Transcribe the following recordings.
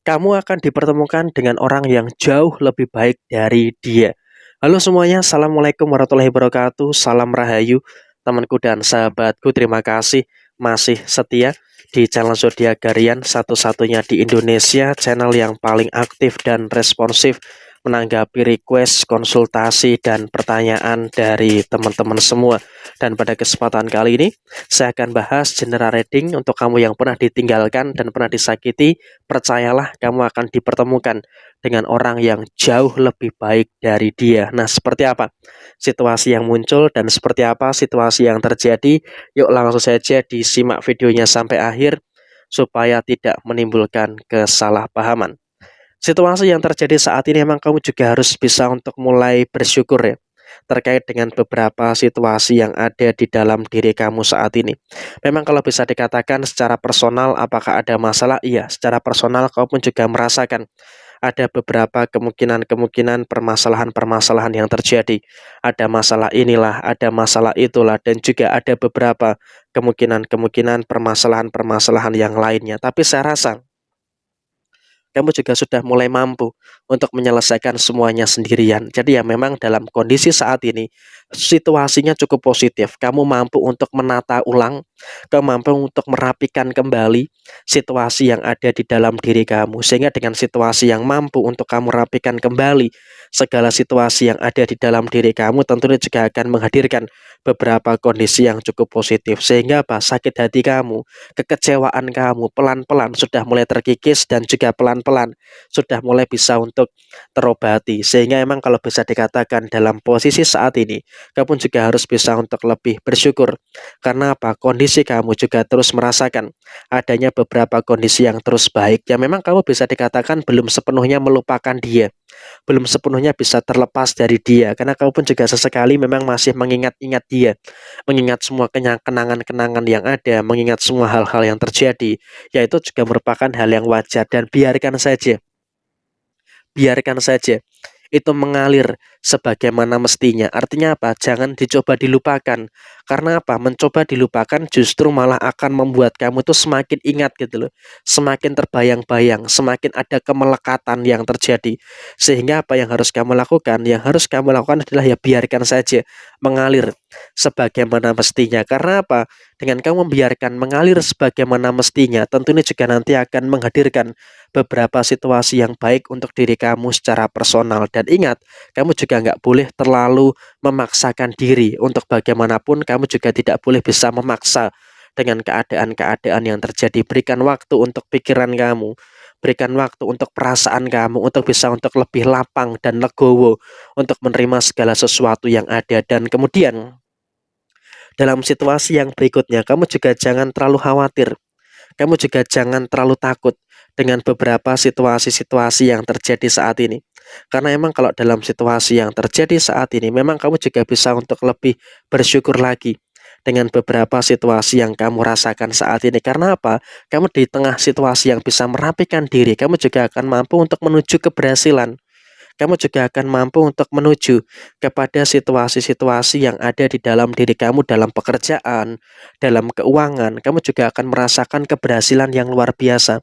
kamu akan dipertemukan dengan orang yang jauh lebih baik dari dia. Halo semuanya, Assalamualaikum warahmatullahi wabarakatuh. Salam Rahayu, temanku dan sahabatku. Terima kasih masih setia di channel Zodiak Garian, satu-satunya di Indonesia, channel yang paling aktif dan responsif menanggapi request, konsultasi, dan pertanyaan dari teman-teman semua. Dan pada kesempatan kali ini, saya akan bahas general reading untuk kamu yang pernah ditinggalkan dan pernah disakiti. Percayalah, kamu akan dipertemukan dengan orang yang jauh lebih baik dari dia. Nah, seperti apa situasi yang muncul dan seperti apa situasi yang terjadi? Yuk langsung saja disimak videonya sampai akhir supaya tidak menimbulkan kesalahpahaman. Situasi yang terjadi saat ini memang kamu juga harus bisa untuk mulai bersyukur ya, terkait dengan beberapa situasi yang ada di dalam diri kamu saat ini. Memang kalau bisa dikatakan secara personal apakah ada masalah? Iya, secara personal kamu pun juga merasakan ada beberapa kemungkinan-kemungkinan permasalahan-permasalahan yang terjadi. Ada masalah inilah, ada masalah itulah, dan juga ada beberapa kemungkinan-kemungkinan permasalahan-permasalahan yang lainnya. Tapi saya rasa kamu juga sudah mulai mampu untuk menyelesaikan semuanya sendirian. Jadi ya memang dalam kondisi saat ini situasinya cukup positif. Kamu mampu untuk menata ulang, kamu mampu untuk merapikan kembali situasi yang ada di dalam diri kamu. Sehingga dengan situasi yang mampu untuk kamu rapikan kembali segala situasi yang ada di dalam diri kamu, tentunya juga akan menghadirkan beberapa kondisi yang cukup positif. Sehingga apa? Sakit hati kamu, kekecewaan kamu pelan-pelan sudah mulai terkikis dan juga pelan-pelan sudah mulai bisa untuk terobati. Sehingga emang kalau bisa dikatakan dalam posisi saat ini, kamu juga harus bisa untuk lebih bersyukur. Karena apa? Kondisi kamu juga terus merasakan adanya beberapa kondisi yang terus baik. Ya memang kamu bisa dikatakan belum sepenuhnya melupakan dia, belum sepenuhnya bisa terlepas dari dia, karena kamu pun juga sesekali memang masih mengingat-ingat dia, mengingat semua kenangan-kenangan yang ada, mengingat semua hal-hal yang terjadi, yaitu juga merupakan hal yang wajar. Dan biarkan saja itu mengalir sebagaimana mestinya. Artinya apa? Jangan dicoba dilupakan. Karena apa? Mencoba dilupakan justru malah akan membuat kamu itu semakin ingat gitu loh. Semakin terbayang-bayang, semakin ada kemelekatan yang terjadi. Sehingga apa yang harus kamu lakukan? Yang harus kamu lakukan adalah ya biarkan saja mengalir sebagaimana mestinya. Karena apa? Dengan kamu membiarkan mengalir sebagaimana mestinya, tentunya juga nanti akan menghadirkan beberapa situasi yang baik untuk diri kamu secara personal. Dan ingat, kamu juga nggak boleh terlalu memaksakan diri. Untuk bagaimanapun, kamu juga tidak boleh bisa memaksa dengan keadaan-keadaan yang terjadi. Berikan waktu untuk pikiran kamu, berikan waktu untuk perasaan kamu, untuk bisa untuk lebih lapang dan legowo, untuk menerima segala sesuatu yang ada. Dan kemudian, dalam situasi yang berikutnya, kamu juga jangan terlalu khawatir. Kamu juga jangan terlalu takut dengan beberapa situasi-situasi yang terjadi saat ini. Karena emang kalau dalam situasi yang terjadi saat ini, memang kamu juga bisa untuk lebih bersyukur lagi dengan beberapa situasi yang kamu rasakan saat ini. Karena apa? Kamu di tengah situasi yang bisa merapikan diri, kamu juga akan mampu untuk menuju keberhasilan. Kamu juga akan mampu untuk menuju kepada situasi-situasi yang ada di dalam diri kamu, dalam pekerjaan, dalam keuangan. Kamu juga akan merasakan keberhasilan yang luar biasa.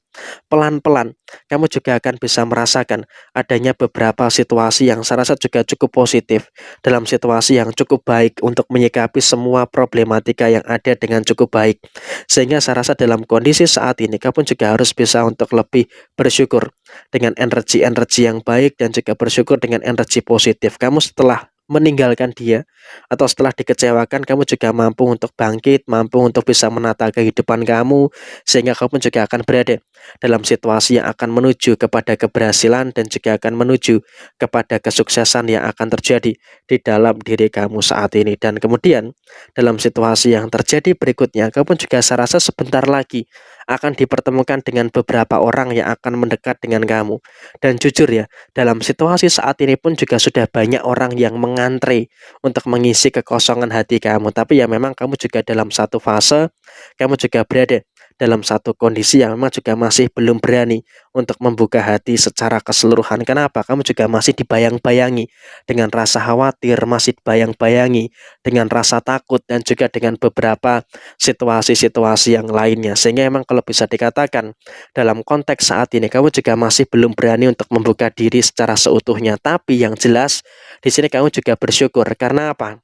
Pelan-pelan, kamu juga akan bisa merasakan adanya beberapa situasi yang saya rasa juga cukup positif, dalam situasi yang cukup baik untuk menyikapi semua problematika yang ada dengan cukup baik. Sehingga saya rasa dalam kondisi saat ini, kamu juga harus bisa untuk lebih bersyukur dengan energi-energi yang baik dan juga bersyukur dengan energi positif. Kamu setelah meninggalkan dia atau setelah dikecewakan, kamu juga mampu untuk bangkit, mampu untuk bisa menata kehidupan kamu, sehingga kamu juga akan berada dalam situasi yang akan menuju kepada keberhasilan dan juga akan menuju kepada kesuksesan yang akan terjadi di dalam diri kamu saat ini. Dan kemudian dalam situasi yang terjadi berikutnya, kamu juga saya rasa sebentar lagi akan dipertemukan dengan beberapa orang yang akan mendekat dengan kamu. Dan jujur ya, dalam situasi saat ini pun juga sudah banyak orang yang mengantre untuk mengisi kekosongan hati kamu. Tapi ya memang kamu juga dalam satu fase, kamu juga berada dalam satu kondisi yang memang juga masih belum berani untuk membuka hati secara keseluruhan. Kenapa? Kamu juga masih dibayang-bayangi dengan rasa khawatir, masih dibayang-bayangi dengan rasa takut dan juga dengan beberapa situasi-situasi yang lainnya. Sehingga emang kalau bisa dikatakan dalam konteks saat ini kamu juga masih belum berani untuk membuka diri secara seutuhnya. Tapi yang jelas di sini kamu juga bersyukur karena apa?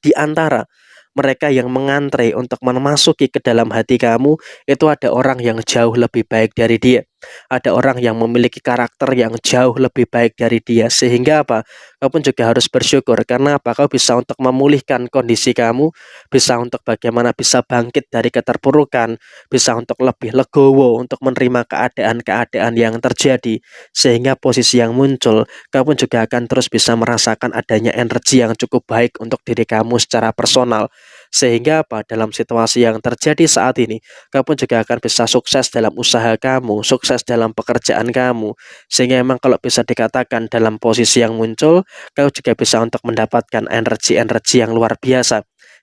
Di antara mereka yang mengantre untuk memasuki ke dalam hati kamu, itu ada orang yang jauh lebih baik dari dia. Ada orang yang memiliki karakter yang jauh lebih baik dari dia. Sehingga apa? Kamu pun juga harus bersyukur. Karena apa? Kau bisa untuk memulihkan kondisi kamu, bisa untuk bagaimana bisa bangkit dari keterpurukan, bisa untuk lebih legowo, untuk menerima keadaan-keadaan yang terjadi. Sehingga posisi yang muncul, kamu pun juga akan terus bisa merasakan adanya energi yang cukup baik untuk diri kamu secara personal. Sehingga apa? Dalam situasi yang terjadi saat ini, kamu pun juga akan bisa sukses dalam usaha kamu, sukses dalam pekerjaan kamu. Sehingga memang kalau bisa dikatakan dalam posisi yang muncul, kau juga bisa untuk mendapatkan energi-energi yang luar biasa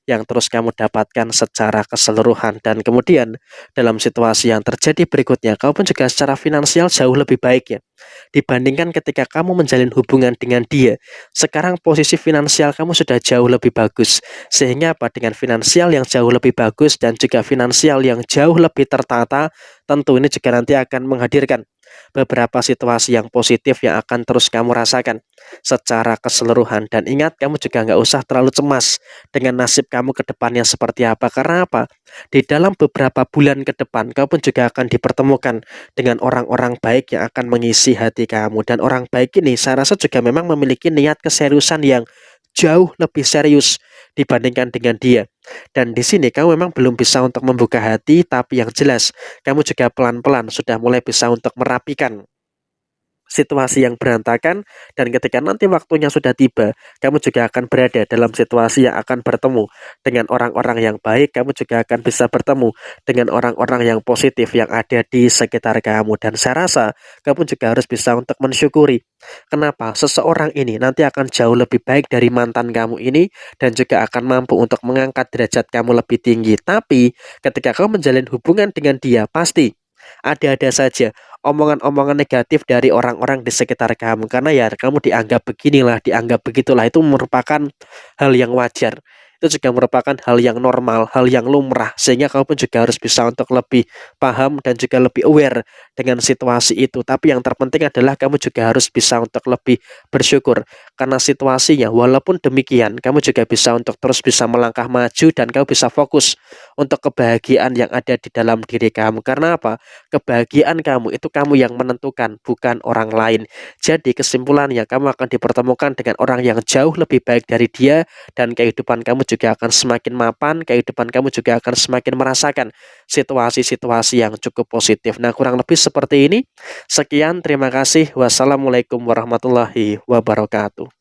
yang terus kamu dapatkan secara keseluruhan. Dan kemudian dalam situasi yang terjadi berikutnya, kau pun juga secara finansial jauh lebih baik ya dibandingkan ketika kamu menjalin hubungan dengan dia. Sekarang posisi finansial kamu sudah jauh lebih bagus. Sehingga apa? Dengan finansial yang jauh lebih bagus dan juga finansial yang jauh lebih tertata, tentu ini juga nanti akan menghadirkan beberapa situasi yang positif yang akan terus kamu rasakan secara keseluruhan. Dan ingat, kamu juga nggak usah terlalu cemas dengan nasib kamu ke depannya seperti apa. Karena apa? Di dalam beberapa bulan ke depan, kamu pun juga akan dipertemukan dengan orang-orang baik yang akan mengisi hati kamu. Dan orang baik ini saya rasa juga memang memiliki niat keseriusan yang jauh lebih serius dibandingkan dengan dia. Dan di sini kamu memang belum bisa untuk membuka hati, tapi yang jelas kamu juga pelan-pelan sudah mulai bisa untuk merapikan situasi yang berantakan, dan ketika nanti waktunya sudah tiba, kamu juga akan berada dalam situasi yang akan bertemu dengan orang-orang yang baik, kamu juga akan bisa bertemu dengan orang-orang yang positif yang ada di sekitar kamu. Dan saya rasa kamu juga harus bisa untuk mensyukuri kenapa seseorang ini nanti akan jauh lebih baik dari mantan kamu ini dan juga akan mampu untuk mengangkat derajat kamu lebih tinggi. Tapi ketika kamu menjalin hubungan dengan dia, pasti ada-ada saja omongan-omongan negatif dari orang-orang di sekitar kamu. Karena ya kamu dianggap beginilah, dianggap begitulah, itu merupakan hal yang wajar. Itu juga merupakan hal yang normal, hal yang lumrah. Sehingga kamu pun juga harus bisa untuk lebih paham dan juga lebih aware dengan situasi itu. Tapi yang terpenting adalah kamu juga harus bisa untuk lebih bersyukur. Karena situasinya walaupun demikian, kamu juga bisa untuk terus bisa melangkah maju dan kamu bisa fokus untuk kebahagiaan yang ada di dalam diri kamu. Karena apa? Kebahagiaan kamu itu kamu yang menentukan, bukan orang lain. Jadi kesimpulannya, kamu akan dipertemukan dengan orang yang jauh lebih baik dari dia, dan kehidupan kamu juga akan semakin mapan, kehidupan kamu juga akan semakin merasakan situasi-situasi yang cukup positif. Nah, kurang lebih seperti ini. Sekian, terima kasih. Wassalamualaikum warahmatullahi wabarakatuh.